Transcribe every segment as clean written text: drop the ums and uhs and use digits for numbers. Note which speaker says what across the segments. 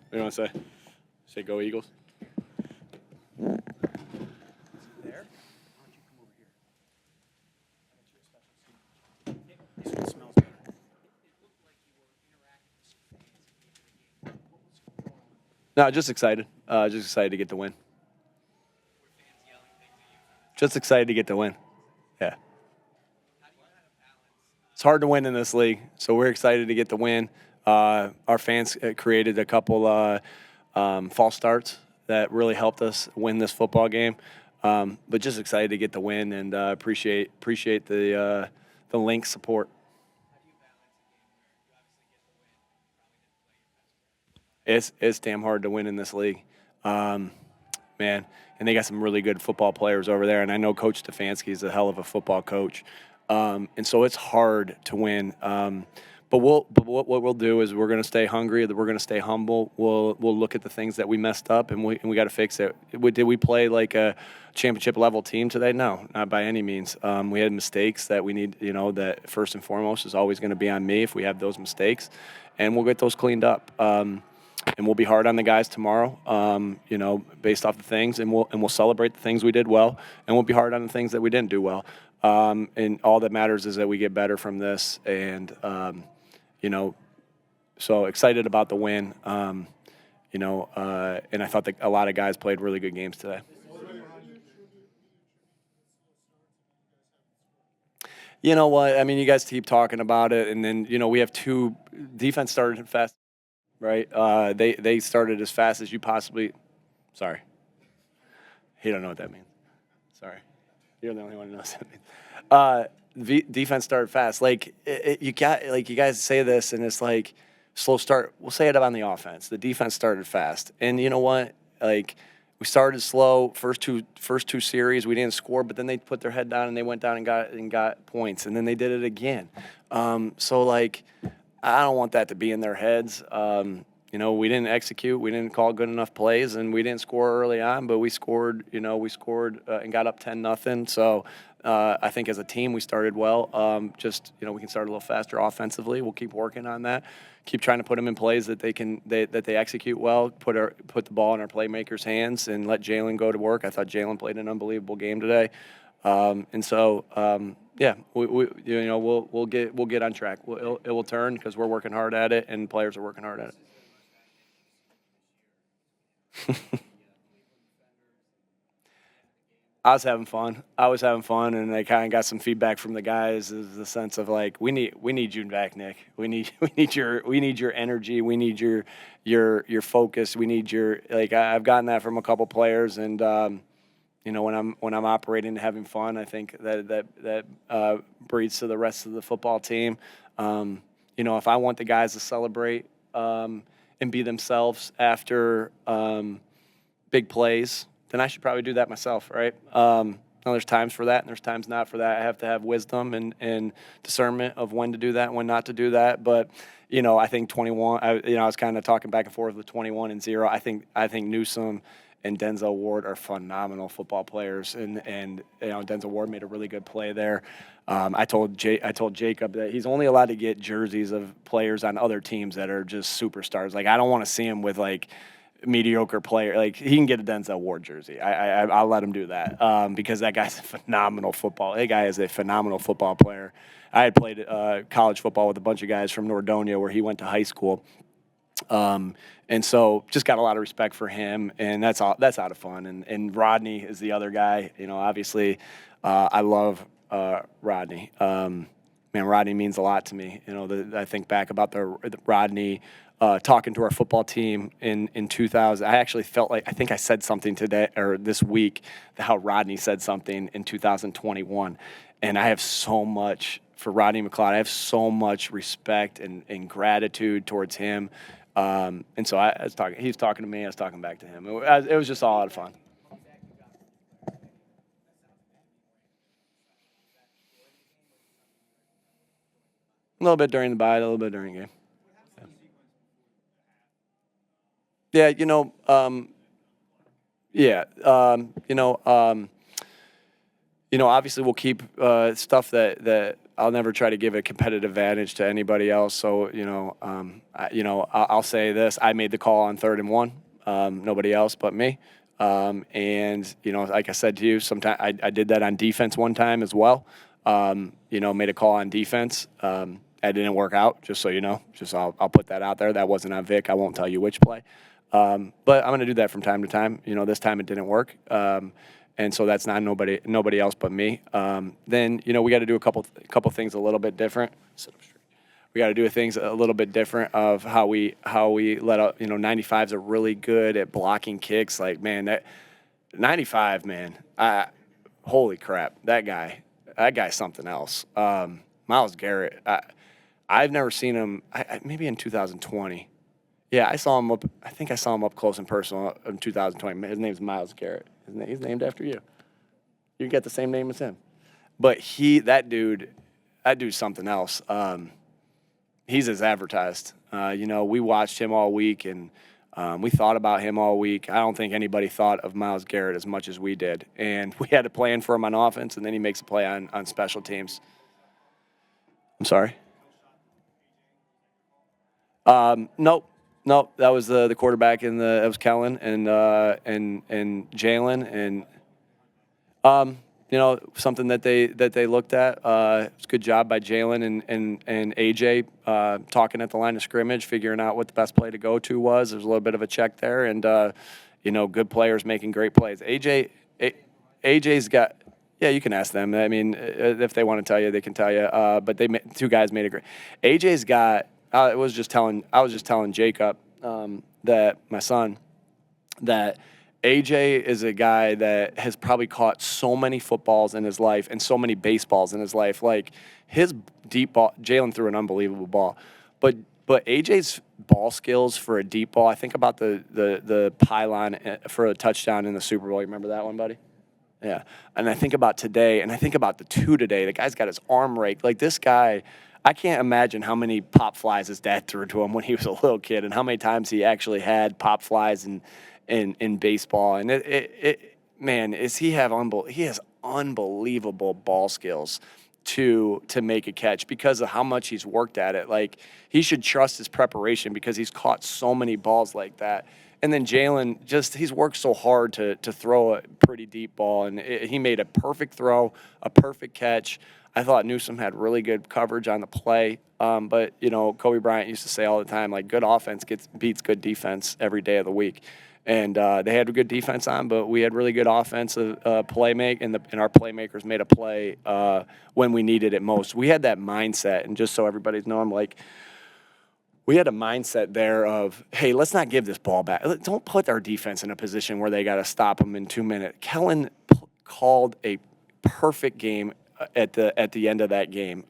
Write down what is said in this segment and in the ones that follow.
Speaker 1: What do you want to say? Say go Eagles.
Speaker 2: There. Why don't you come over here? This one smells better. It looked like you were interacting with some fans at the end of the game. What was going on?
Speaker 1: No, just excited. Just excited to get the win.
Speaker 2: Were fans yelling things at you from this?
Speaker 1: Just excited to get the win. Yeah.
Speaker 2: How do you kind of balance?
Speaker 1: It's hard to win in this league, so we're excited to get the win. Our fans created a couple false starts that really helped us win this football game. But just excited to get the win and appreciate the Link support.
Speaker 2: How do you balance a game where you obviously get the win, you probably didn't play your best work?
Speaker 1: It's damn hard to win in this league, man. And they got some really good football players over there. And I know Coach Stefanski is a hell of a football coach, and so it's hard to win. But what we'll do is we're going to stay hungry. We're going to stay humble. We'll look at the things that we messed up, and we got to fix it. Did we play like a championship level team today? No, not by any means. We had mistakes that we need. That first and foremost is always going to be on me if we have those mistakes, and we'll get those cleaned up. And we'll be hard on the guys tomorrow, based off the things, and we'll celebrate the things we did well, and we'll be hard on the things that we didn't do well. And all that matters is that we get better from this, and so excited about the win. And I thought that a lot of guys played really good games today. You know what? I mean, you guys keep talking about it, and then we have two defense started fast, right? They started as fast as you possibly. Sorry, he don't know what that means. Sorry, you're the only one who knows what that means. Defense started fast. You guys say this, and it's like slow start. We'll say it on the offense. The defense started fast, and you know what? We started slow. First two series, we didn't score, but then they put their head down and they went down and got points, and then they did it again. I don't want that to be in their heads. We didn't execute. We didn't call good enough plays, and we didn't score early on, but we scored. We scored and got up 10-0. So I think as a team we started well. We can start a little faster offensively. We'll keep working on that. Keep trying to put them in plays that they execute well. Put the ball in our playmakers' hands and let Jalen go to work. I thought Jalen played an unbelievable game today. We'll get on track. It will turn because we're working hard at it and players are working hard at it. I was having fun, and I kind of got some feedback from the guys. Is the sense of like we need you back, Nick. We need your energy. We need your focus. We need your I've gotten that from a couple players, and when I'm operating and having fun, I think that breeds to the rest of the football team. If I want the guys to celebrate and be themselves after big plays, then I should probably do that myself, right? Now there's times for that, and there's times not for that. I have to have wisdom and discernment of when to do that and when not to do that. But I think 21. I was kind of talking back and forth with 21 and 0. I think Newsome and Denzel Ward are phenomenal football players, and Denzel Ward made a really good play there. I told Jacob that he's only allowed to get jerseys of players on other teams that are just superstars. I don't want to see him with mediocre player. He can get a Denzel Ward jersey. I'll let him do that because that guy's a phenomenal football. That guy is a phenomenal football player. I had played college football with a bunch of guys from Nordonia where he went to high school. And so just got a lot of respect for him, and that's out of fun. And Rodney is the other guy. Obviously, I love Rodney. Rodney means a lot to me. I think back about the Rodney talking to our football team in 2000. I actually felt I think I said something today or this week how Rodney said something in 2021, and I have so much for Rodney McLeod. I have so much respect and gratitude towards him. And so he was talking to me, I was talking back to him. It was just all out of fun. A little bit during the bye, a little bit during the game. Obviously we'll keep stuff that I'll never try to give a competitive advantage to anybody else. So I'll say this: I made the call on 3rd and 1. Nobody else but me. And like I said to you, sometimes I did that on defense one time as well. Made a call on defense. That didn't work out. Just so you know, I'll put that out there. That wasn't on Vic. I won't tell you which play. But I'm going to do that from time to time. This time it didn't work. And so that's not nobody else but me. Then we got to do a couple things a little bit different. Sit up straight. We got to do things a little bit different of how we let up. 95s are really good at blocking kicks. Like, man, that 95, man, holy crap, that guy's something else. Myles Garrett, I've never seen him. Maybe in 2020. Yeah, I saw him up. I think I saw him up close and personal in 2020. His name's Myles Garrett. He's named after you. You get the same name as him. But that dude's something else. He's as advertised. We watched him all week, and we thought about him all week. I don't think anybody thought of Myles Garrett as much as we did. And we had a plan for him on offense, and then he makes a play on special teams. I'm sorry? Nope. That was the quarterback, and that was Kellen and Jalen, and something that they looked at. It's a good job by Jalen and AJ talking at the line of scrimmage, figuring out what the best play to go to was. There's a little bit of a check there, and good players making great plays. AJ's got. Yeah, you can ask them. I mean, if they want to tell you, they can tell you. But two guys made a great. AJ's got. I was just telling Jacob, that my son, that AJ is a guy that has probably caught so many footballs in his life and so many baseballs in his life. Like, his deep ball, Jalen threw an unbelievable ball, but AJ's ball skills for a deep ball. I think about the pylon for a touchdown in the Super Bowl. You remember that one, buddy? Yeah. And I think about today, and I think about the two today. The guy's got his arm raked. Like, this guy, I can't imagine how many pop flies his dad threw to him when he was a little kid, and how many times he actually had pop flies in baseball. And he has unbelievable ball skills to make a catch because of how much he's worked at it. Like, he should trust his preparation because he's caught so many balls like that. And then Jalen, he's worked so hard to throw a pretty deep ball, and he made a perfect throw, a perfect catch. I thought Newsome had really good coverage on the play. But Kobe Bryant used to say all the time, like, good offense beats good defense every day of the week. And they had a good defense on, but we had really good offensive play make, and our playmakers made a play when we needed it most. We had that mindset, and just so everybody's knowing, like, we had a mindset there of, hey, let's not give this ball back. Don't put our defense in a position where they got to stop them in 2 minutes. Kellen called a perfect game at the end of that game.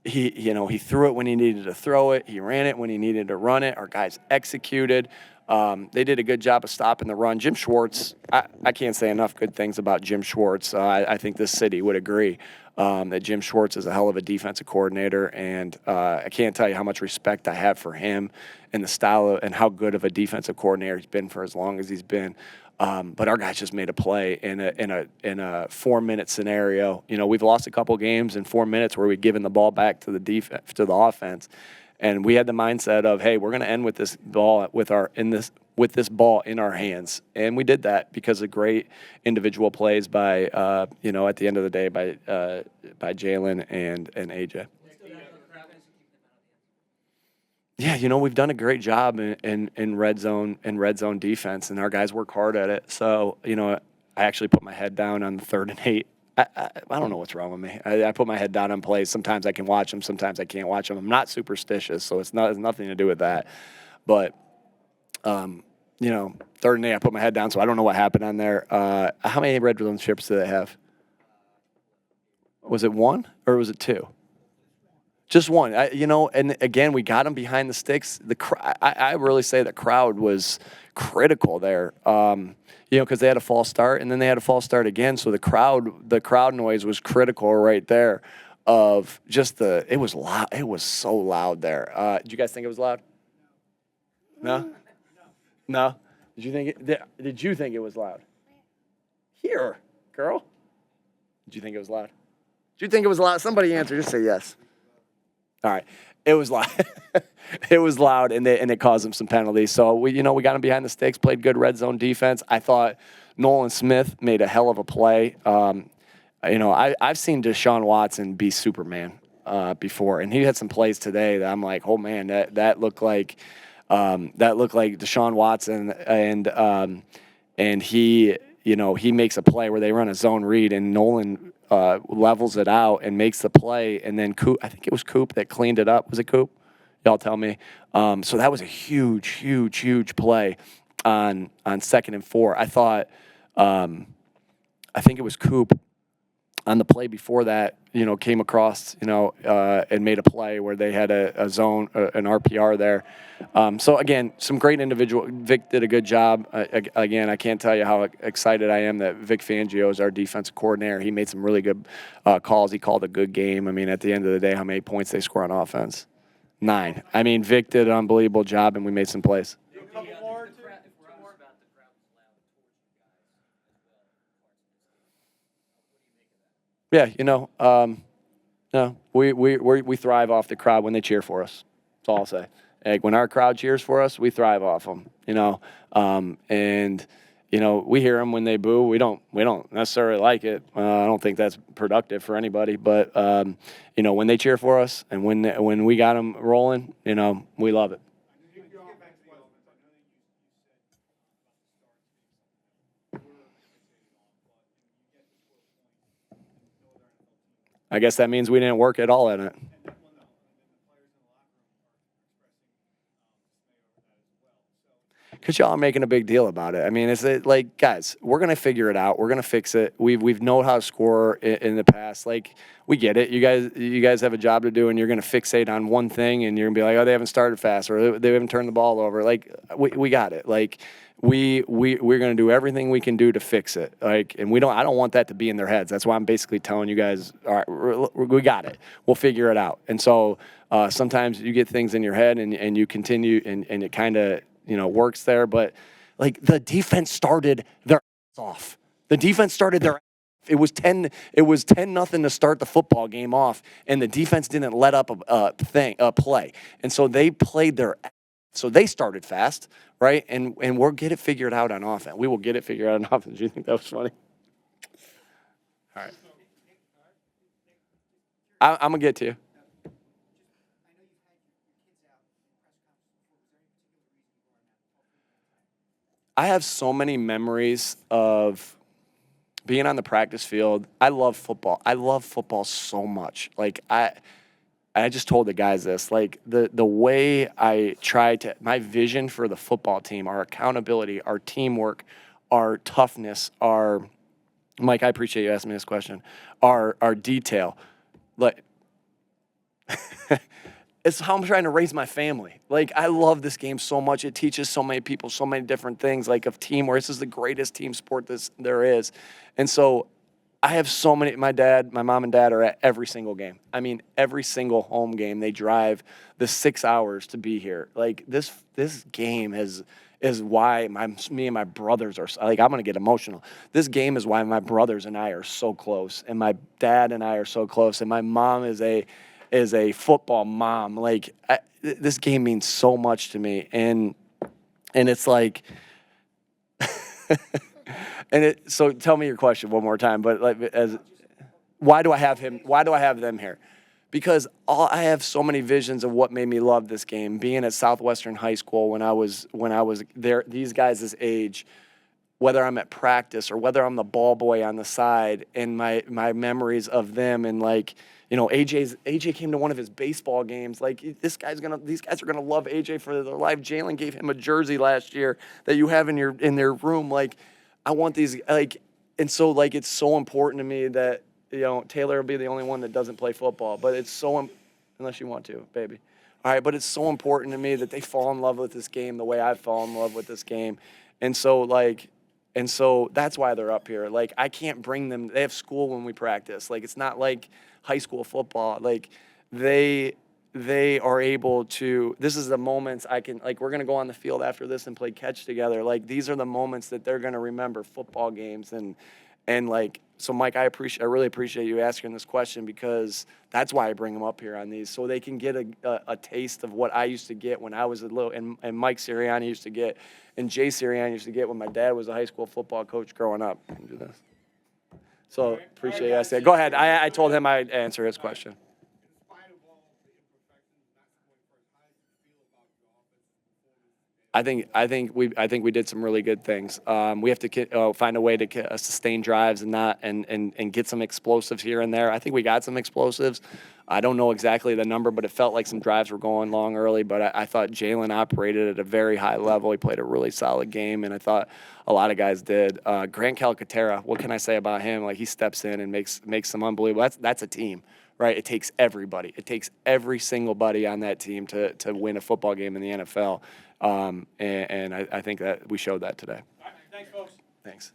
Speaker 1: He threw it when he needed to throw it. He ran it when he needed to run it. Our guys executed. They did a good job of stopping the run. Jim Schwartz, I can't say enough good things about Jim Schwartz. I think this city would agree that Jim Schwartz is a hell of a defensive coordinator, and I can't tell you how much respect I have for him and the style and how good of a defensive coordinator he's been for as long as he's been. But our guys just made a play in a 4-minute scenario. We've lost a couple games in 4 minutes where we've given the ball back to the offense, and we had the mindset of, hey, we're going to end with this ball with this ball in our hands, and we did that because of great individual plays by at the end of the day by Jalen and AJ. Yeah, we've done a great job in red zone defense, and our guys work hard at it. So, I actually put my head down on the 3rd and 8. I don't know what's wrong with me. I put my head down on plays. Sometimes I can watch them, sometimes I can't watch them. I'm not superstitious, so it's nothing to do with that. But 3rd and 8, I put my head down, so I don't know what happened on there. How many red zone trips did they have? Was it 1 or was it 2? Just 1, and again, we got them behind the sticks. I really say the crowd was critical there, because they had a false start, and then they had a false start again. So the crowd noise was critical right there. Of just it was loud. It was so loud there. Did you guys think it was loud? No. Did you think it was loud? Here, girl. Did you think it was loud? Do you think it was loud? Somebody answer. Just say yes. All right. It was loud. It was loud, and it caused them some penalties. So we got them behind the sticks, played good red zone defense. I thought Nolan Smith made a hell of a play. I've seen Deshaun Watson be Superman before, and he had some plays today that I'm like, oh man, that looked like Deshaun Watson, and he makes a play where they run a zone read, and Nolan levels it out and makes the play, and then I think it was Coop that cleaned it up. Was it Coop? Y'all tell me. So that was a huge, huge, huge play on 2nd and 4. I thought, I think it was Coop on the play before that, came across, and made a play where they had a zone, an RPR there. So again, some great individual. Vic did a good job. Again, I can't tell you how excited I am that Vic Fangio is our defensive coordinator. He made some really good calls. He called a good game. I mean, at the end of the day, how many points they score on offense? 9. I mean, Vic did an unbelievable job, and we made some plays. Yeah, no, we thrive off the crowd when they cheer for us. That's all I'll say. Like when our crowd cheers for us, we thrive off them. And we hear them when they boo. We don't necessarily like it. I don't think that's productive for anybody. But when they cheer for us and when we got them rolling, we love it. I guess that means we didn't work at all in it. Because y'all are making a big deal about it. I mean, it's like, guys, we're gonna figure it out. We're gonna fix it. We've known how to score in the past. Like, we get it. You guys have a job to do, and you're gonna fixate on one thing, and you're gonna be like, oh, they haven't started fast, or they haven't turned the ball over. Like, we got it. Like, we're gonna do everything we can do to fix it. Like, and I don't want that to be in their heads. That's why I'm basically telling you guys, all right, we got it. We'll figure it out. And so sometimes you get things in your head, and you continue, and it kind of works there, but like the defense started their ass off. The defense started their. It was 10 nothing to start the football game off, and the defense didn't let up a play, and so they played their. So they started fast, right? And we'll get it figured out on offense. We will get it figured out on offense. Do you think that was funny? All right. I'm gonna get to you. I have so many memories of being on the practice field. I love football. I love football so much. Like I just told the guys this. Like the way I try to my vision for the football team, our accountability, our teamwork, our toughness, our Mike, I appreciate you asking me this question. Our detail. Like it's how I'm trying to raise my family. Like, I love this game so much. It teaches so many people so many different things, like of teamwork. This is the greatest team sport there is. And so I have so many. My mom and dad are at every single game. I mean, every single home game. They drive the 6 hours to be here. Like, this game is why me and my brothers are, like, I'm going to get emotional. This game is why my brothers and I are so close, and my dad and I are so close, and my mom is a football mom. Like, this game means so much to me, and it's like, so tell me your question one more time. But like, why do I have him? Why do I have them here? Because I have so many visions of what made me love this game. Being at Southwestern High School when I was there, these guys' age, whether I'm at practice or whether I'm the ball boy on the side, and my memories of them, and like, AJ came to one of his baseball games. Like, these guys are gonna love AJ for their life. Jalen gave him a jersey last year that you have in their room. Like, I want these, like, and so like it's so important to me that Taylor will be the only one that doesn't play football, but it's so unless you want to, baby. All right, but it's so important to me that they fall in love with this game the way I fall in love with this game, and so that's why they're up here. Like, I can't bring them. They have school when we practice. Like, it's not like high school football. Like, they are able to. This is the moments I can. Like, we're gonna go on the field after this and play catch together. Like, these are the moments that they're gonna remember football games, and And like, so Mike, I really appreciate you asking this question, because that's why I bring them up here on these, so they can get a taste of what I used to get when I was a little, and Mike Sirianni used to get, and Jay Sirianni used to get when my dad was a high school football coach growing up. Do this. So appreciate you asking. Go ahead. I told him I'd answer his question. I think we did some really good things. We have to find a way to sustain drives and get some explosives here and there. I think we got some explosives. I don't know exactly the number, but it felt like some drives were going long early. But I thought Jalen operated at a very high level. He played a really solid game, and I thought a lot of guys did. Grant Calcaterra, what can I say about him? Like, he steps in and makes some unbelievable. That's a team. Right, it takes everybody. It takes every single buddy on that team to win a football game in the NFL, and I think that we showed that today.
Speaker 2: All right, thanks, folks.
Speaker 1: Thanks.